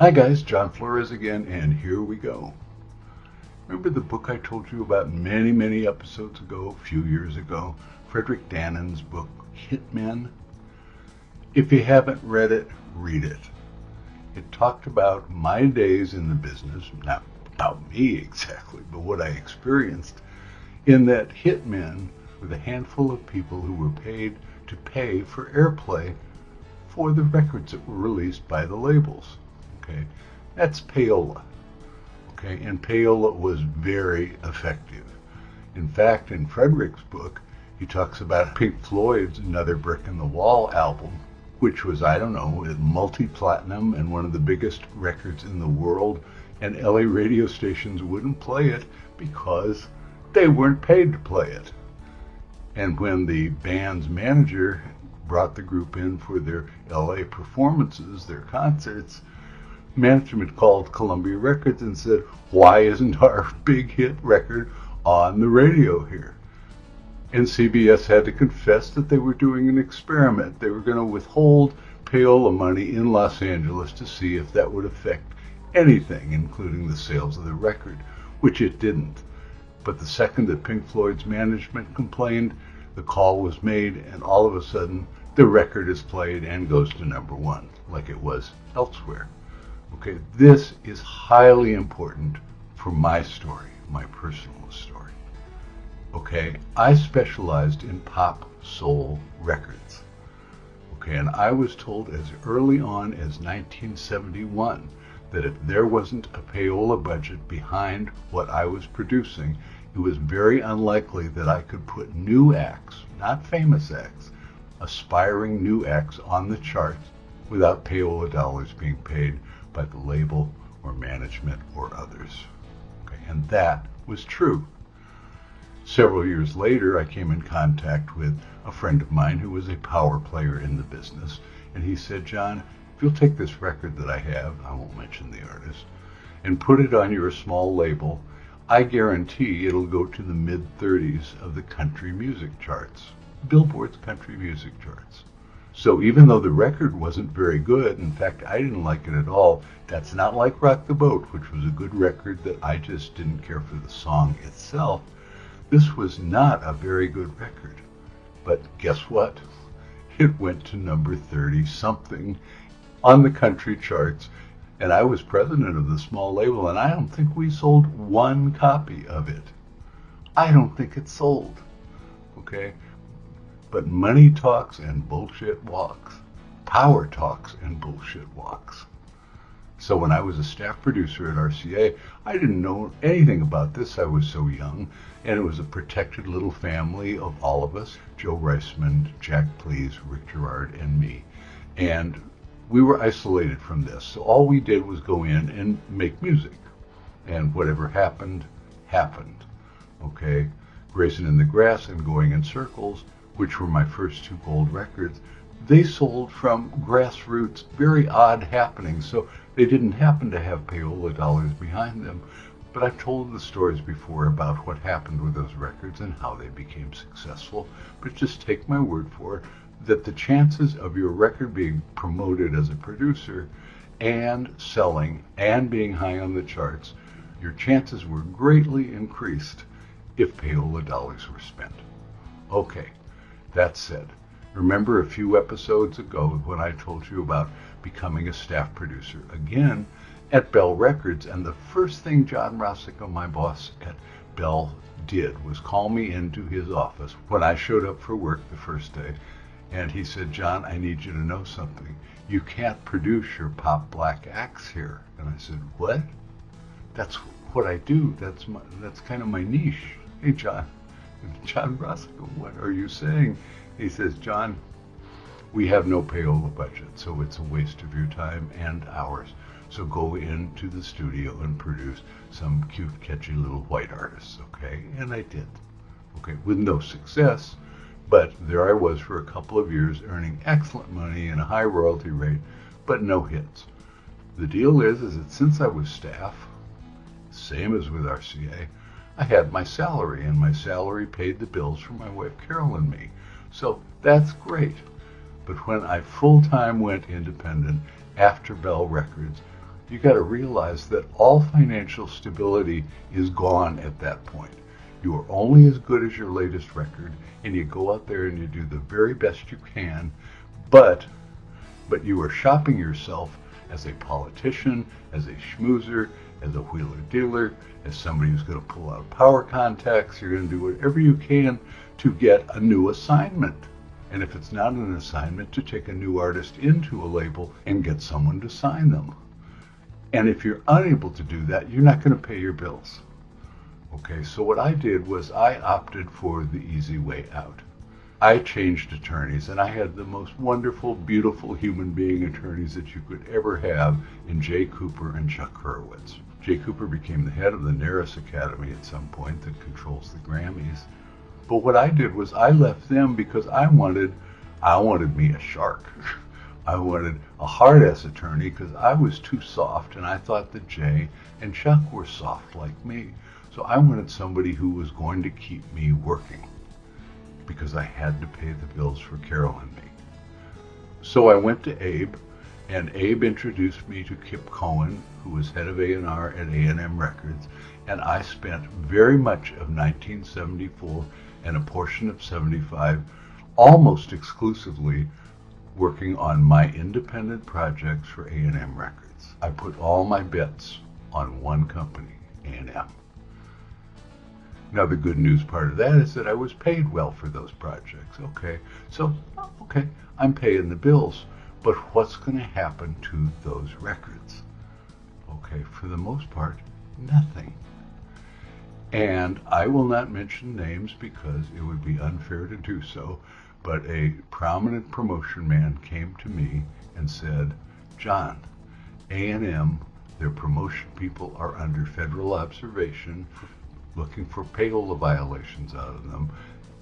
Hi guys, John Florez again, and here we go. Remember the book I told you about many episodes ago, a few years ago? Frederick Dannon's book, Hitmen? If you haven't read it, read it. It talked about my days in the business, not about me exactly, but what I experienced, in that hitmen were the handful of people who were paid to pay for airplay for the records that were released by the labels. Okay, that's payola. Okay, and payola was very effective. In fact, in Frederick's book, he talks about Pink Floyd's Another Brick in the Wall album, which was, I don't know, multi-platinum and one of the biggest records in the world, and LA radio stations wouldn't play it because they weren't paid to play it. And when the band's manager brought the group in for their LA performances, their concerts, management called Columbia Records and said, why isn't our big hit record on the radio here? And CBS had to confess that they were doing an experiment. They were going to withhold payola money in Los Angeles to see if that would affect anything, including the sales of the record, which it didn't. But the second that Pink Floyd's management complained, the call was made, and all of a sudden the record is played and goes to number one, like it was elsewhere. Okay, this is highly important for my story, my personal story. Okay, I specialized in pop soul records. Okay, and I was told as early on as 1971 that if there wasn't a payola budget behind what I was producing, it was very unlikely that I could put new acts, not famous acts, aspiring new acts on the charts without payola dollars being paid by the label or management or others. Okay, and that was true. Several years later, I came in contact with a friend of mine who was a power player in the business, and he said, John, if you'll take this record that I have, I won't mention the artist, and put it on your small label, I guarantee it'll go to the mid-30s of the country music charts, Billboard's country music charts. So even though the record wasn't very good, in fact, I didn't like it at all. That's not like Rock the Boat, which was a good record that I just didn't care for the song itself. This was not a very good record. But guess what? It went to number 30-something on the country charts. And I was president of the small label, and I don't think we sold one copy of it. I don't think it sold. Okay? But money talks and bullshit walks. Power talks and bullshit walks. So when I was a staff producer at RCA, I didn't know anything about this. I was so young, and it was a protected little family of all of us, Joe Reisman, Jack Please, Rick Gerard, and me. And we were isolated from this. So all we did was go in and make music. And whatever happened, happened. Okay? Grayson in the Grass and Going in Circles, which were my first two gold records, they sold from grassroots, very odd happenings. So they didn't happen to have payola dollars behind them. But I've told the stories before about what happened with those records and how they became successful. But just take my word for it that the chances of your record being promoted as a producer and selling and being high on the charts, your chances were greatly increased if payola dollars were spent. Okay. That said, remember a few episodes ago when I told you about becoming a staff producer again at Bell Records, and the first thing John Rossico, my boss at Bell, did was call me into his office when I showed up for work the first day, and he said, John, I need you to know something. You can't produce your pop black acts here. And I said, what? That's what I do. That's kind of my niche. Hey, John Rossico, what are you saying? He says, John, we have no payola budget, so it's a waste of your time and ours. So go into the studio and produce some cute, catchy little white artists, okay? And I did, okay, with no success, but there I was for a couple of years earning excellent money and a high royalty rate, but no hits. The deal is that since I was staff, same as with RCA, I had my salary, and my salary paid the bills for my wife Carol and me. So that's great. But when I full-time went independent after Bell Records, You got to realize that all financial stability is gone at that point. You are only as good as your latest record, and you go out there and you do the very best you can, but you are shopping yourself as a politician, as a schmoozer, as a wheeler dealer, as somebody who's going to pull out power contacts. You're going to do whatever you can to get a new assignment. And if it's not an assignment, to take a new artist into a label and get someone to sign them. And if you're unable to do that, you're not going to pay your bills. Okay, so what I did was I opted for the easy way out. I changed attorneys, and I had the most wonderful, beautiful human being attorneys that you could ever have in Jay Cooper and Chuck Hurwitz. Jay Cooper became the head of the Naris Academy at some point that controls the Grammys. But what I did was I left them because I wanted me a shark. I wanted a hard-ass attorney because I was too soft, and I thought that Jay and Chuck were soft like me. So I wanted somebody who was going to keep me working, because I had to pay the bills for Carol and me. So I went to Abe, and Abe introduced me to Kip Cohen, who was head of A&R at A&M Records, and I spent very much of 1974 and a portion of 75 almost exclusively working on my independent projects for A&M Records. I put all my bets on one company, A&M. Now, the good news part of that is that I was paid well for those projects. Okay, I'm paying the bills, but what's going to happen to those records? Okay, for the most part, nothing. And I will not mention names because it would be unfair to do so, but a prominent promotion man came to me and said, John, A&M, their promotion people are under federal observation, looking for payola violations out of them,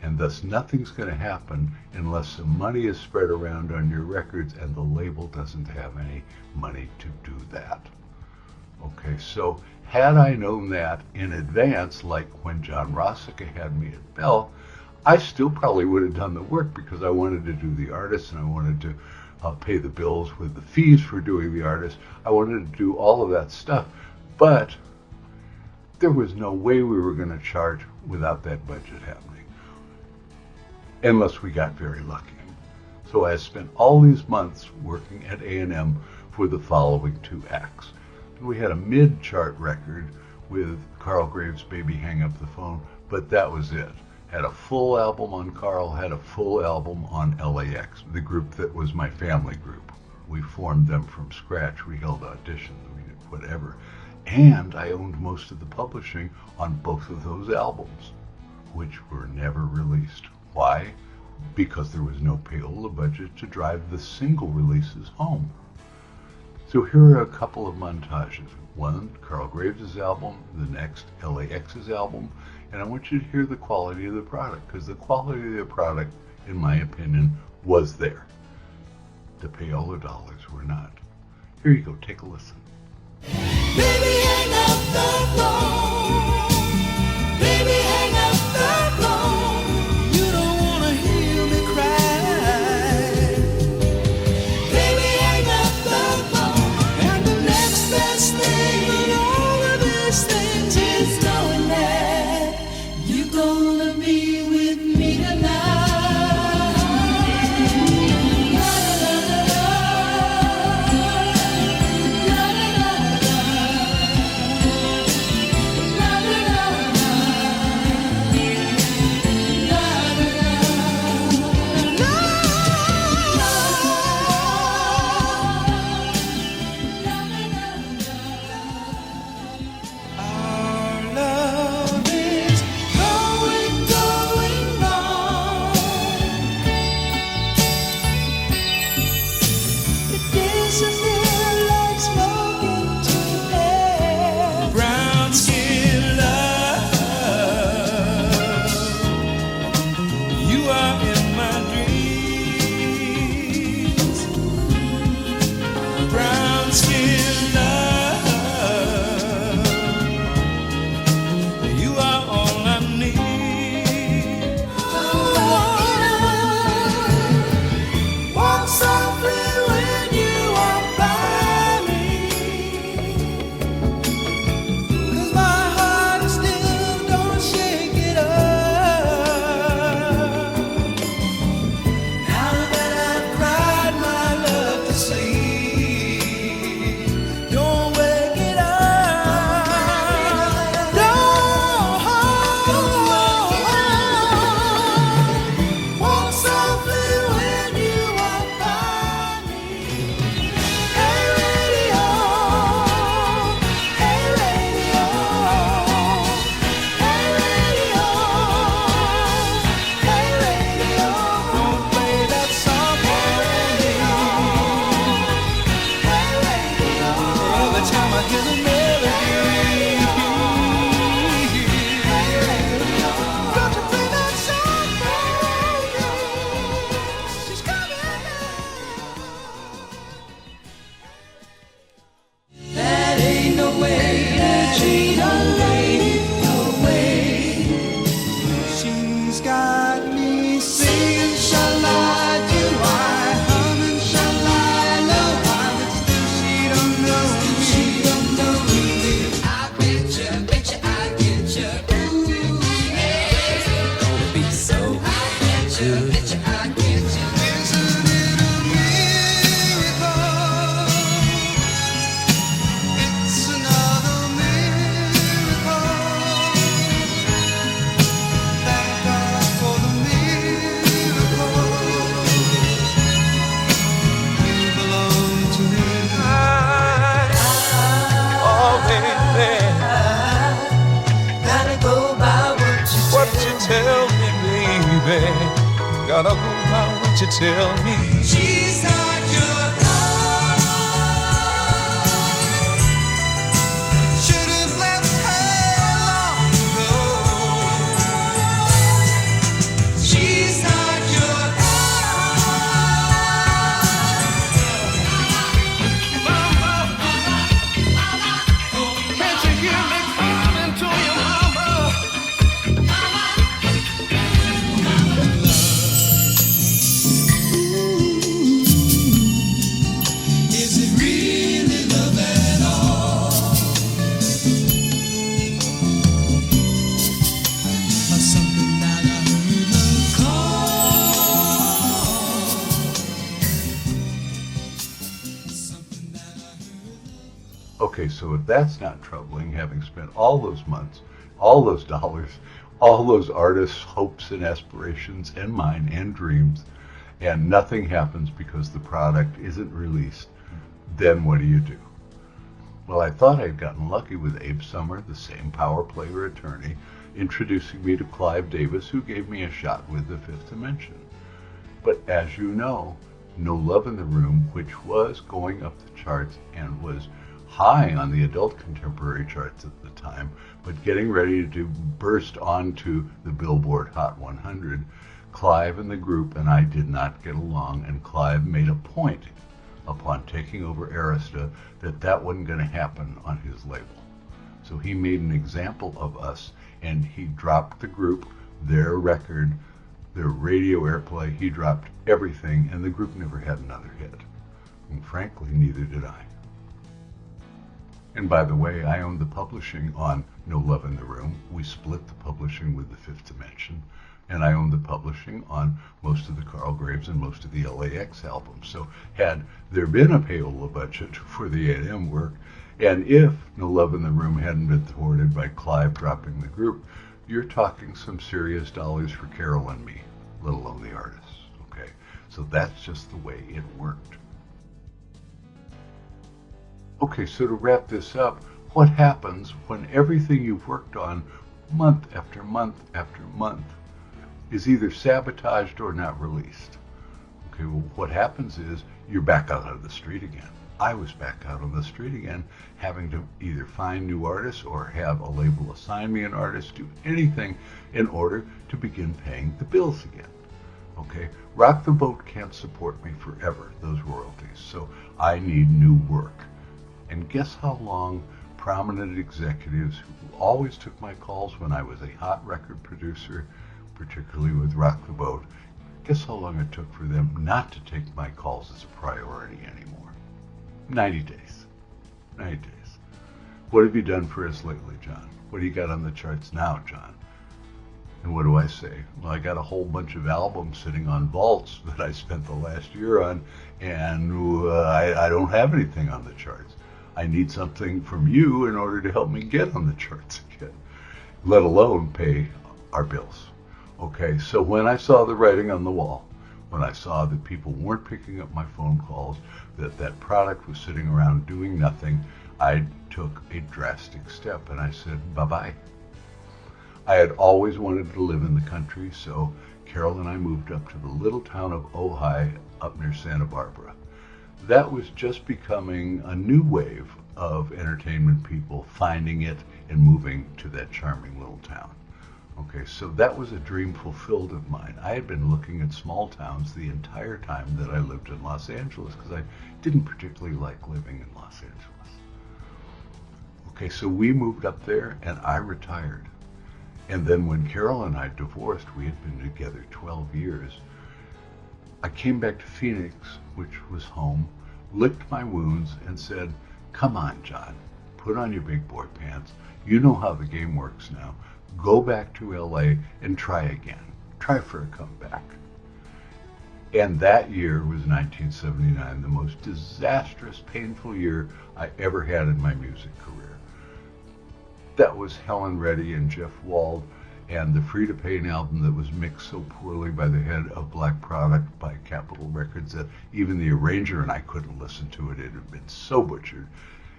and thus nothing's going to happen unless some money is spread around on your records and the label doesn't have any money to do that. Okay, so had I known that in advance, like when John Rossica had me at Bell, I still probably would have done the work because I wanted to do the artist and I wanted to pay the bills with the fees for doing the artist. I wanted to do all of that stuff, but there was no way we were going to charge without that budget happening, unless we got very lucky. So I spent all these months working at A&M for the following two acts. And we had a mid-chart record with Carl Graves' Baby Hang Up the Phone, but that was it. Had a full album on Carl, had a full album on LAX, the group that was my family group. We formed them from scratch. We held auditions, we did whatever. And I owned most of the publishing on both of those albums, which were never released. Why? Because there was no payola budget to drive the single releases home. So here are a couple of montages. One, Carl Graves' album, the next, LAX's album, and I want you to hear the quality of the product, because the quality of the product, in my opinion, was there. The payola dollars were not. Here you go, take a listen. Baby, hang up the phone. Baby, hang up the phone. You don't want to hear me cry. Baby, hang up the phone. And the next best thing in all of these things is knowing that you're gonna be with me tonight. time I hear the melody. Don't you play that song for me? She's coming now. That ain't no way, that ain't no way. She's got me singing, sha-la-doo-wah, humming, sha-la-la-wah, but still she don't know me. I bet you, I get you. Ooh, yeah, gonna be so high. I bet you, I get you. Isn't it a miracle? It's another miracle. Thank God for the miracle. You belong to me. Oh, baby, gotta go by what you tell me, baby. Gotta go by what you tell me. She's not your kind. Should have left her long ago. She's not your kind. Can't you hear me calling to your mama? Is it really love at all? Or something that I heard love call? Something that I heard. Okay, so if that's not troubling, having spent all those months, all those dollars, all those artists' hopes and aspirations, and mine, and dreams, and nothing happens because the product isn't released, then what do you do? Well, I thought I'd gotten lucky with Abe Summer, the same power player attorney, introducing me to Clive Davis, who gave me a shot with The Fifth Dimension. But as you know, No Love in the Room, which was going up the charts and was high on the adult contemporary charts at the time, but getting ready to burst onto the Billboard Hot 100, Clive and the group and I did not get along, and Clive made a point upon taking over Arista that wasn't going to happen on his label. So he made an example of us, and he dropped the group, their record, their radio airplay. He dropped everything, and the group never had another hit. And frankly, neither did I. And by the way, I owned the publishing on No Love in the Room. We split the publishing with The Fifth Dimension. And I owned the publishing on most of the Carl Graves and most of the LAX albums. So had there been a Payola budget for the A&M work, and if No Love in the Room hadn't been thwarted by Clive dropping the group, you're talking some serious dollars for Carol and me, let alone the artists. Okay, so that's just the way it worked. Okay, so to wrap this up, what happens when everything you've worked on month after month after month is either sabotaged or not released? Okay, well, what happens is you're back out on the street again. I was back out on the street again, having to either find new artists or have a label assign me an artist, do anything in order to begin paying the bills again. Okay, Rock the Boat can't support me forever, those royalties, so I need new work. And guess how long prominent executives who always took my calls when I was a hot record producer, particularly with Rock the Boat, guess how long it took for them not to take my calls as a priority anymore? 90 days. 90 days. What have you done for us lately, John? What do you got on the charts now, John? And what do I say? Well, I got a whole bunch of albums sitting on vaults that I spent the last year on, and I don't have anything on the charts. I need something from you in order to help me get on the charts again, let alone pay our bills. Okay, so when I saw the writing on the wall, when I saw that people weren't picking up my phone calls, that product was sitting around doing nothing, I took a drastic step and I said, bye-bye. I had always wanted to live in the country, so Carol and I moved up to the little town of Ojai up near Santa Barbara. That was just becoming a new wave of entertainment people finding it and moving to that charming little town. Okay, so that was a dream fulfilled of mine. I had been looking at small towns the entire time that I lived in Los Angeles because I didn't particularly like living in Los Angeles. Okay, so we moved up there and I retired. And then when Carol and I divorced, we had been together 12 years. I came back to Phoenix, which was home, licked my wounds and said, "Come on, John, put on your big boy pants. You know how the game works now. Go back to LA and try again. Try for a comeback." And that year was 1979, the most disastrous, painful year I ever had in my music career. That was Helen Reddy and Jeff Wald and the Frida Payne album that was mixed so poorly by the head of Black Product by Capitol Records that even the arranger and I couldn't listen to it. It had been so butchered.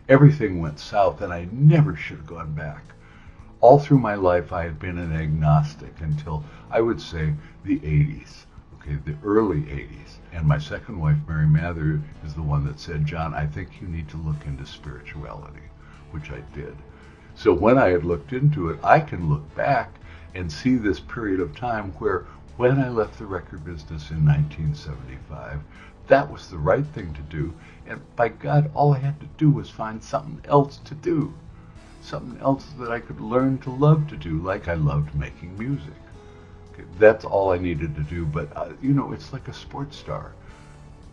Everything went south and I never should have gone back. All through my life I had been an agnostic until I would say the 80s. Okay, the early 80s. And my second wife, Mary Mather, is the one that said, "John, I think you need to look into spirituality," which I did. So when I had looked into it, I can look back and see this period of time where when I left the record business in 1975, that was the right thing to do. And by God, all I had to do was find something else to do. Something else that I could learn to love to do, like I loved making music. Okay, that's all I needed to do. But, it's like a sports star.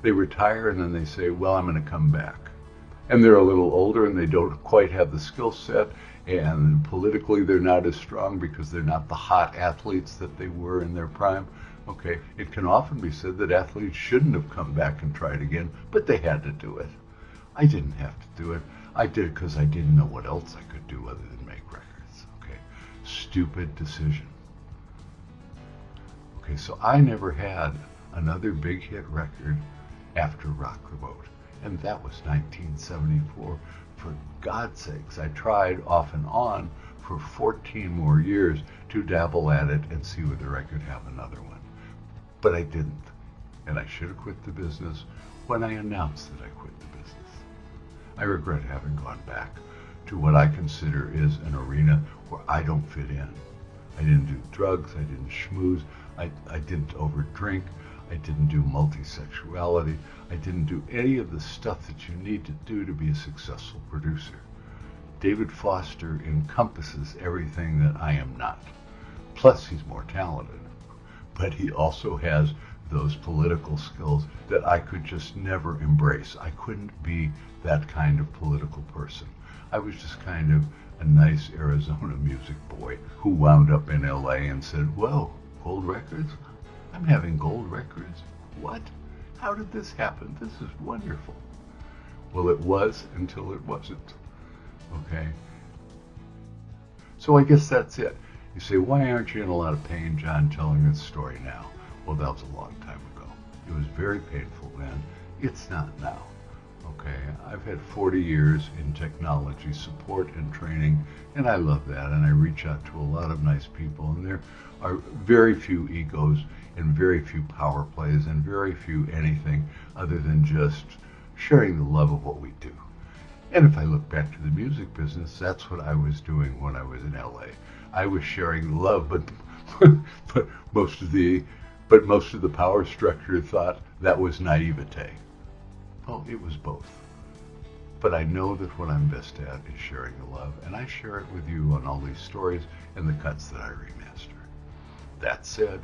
They retire and then they say, "Well, I'm going to come back." And they're a little older and they don't quite have the skill set, and politically they're not as strong because they're not the hot athletes that they were in their prime. Okay, it can often be said that athletes shouldn't have come back and tried again, but they had to do it. I didn't have to do it. I did it because I didn't know what else I could do other than make records. Okay, stupid decision. Okay, so I never had another big hit record after Rock the Boat. And that was 1974. For God's sakes, I tried off and on for 14 more years to dabble at it and see whether I could have another one. But I didn't. And I should have quit the business when I announced that I quit the business. I regret having gone back to what I consider is an arena where I don't fit in. I didn't do drugs, I didn't schmooze, I didn't overdrink, I didn't do multisexuality. I didn't do any of the stuff that you need to do to be a successful producer. David Foster encompasses everything that I am not. Plus, he's more talented. But he also has those political skills that I could just never embrace. I couldn't be that kind of political person. I was just kind of a nice Arizona music boy who wound up in LA and said, "Whoa, gold records? I'm having gold records. What? How did this happen? This is wonderful." Well, it was until it wasn't. Okay? So I guess that's it. You say, "Why aren't you in a lot of pain, John, telling this story now?" Well, that was a long time ago. It was very painful then. It's not now. Okay? I've had 40 years in technology support and training, and I love that, and I reach out to a lot of nice people, and there are very few egos and very few power plays and very few anything other than just sharing the love of what we do. And if I look back to the music business, that's what I was doing when I was in LA. I was sharing the love, but most of the power structure thought that was naivete. Well, it was both. But I know that what I'm best at is sharing the love, and I share it with you on all these stories and the cuts that I remaster. That said,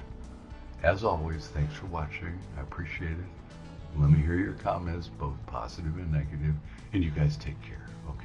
as always, thanks for watching. I appreciate it. Let me hear your comments, both positive and negative, and you guys take care, okay?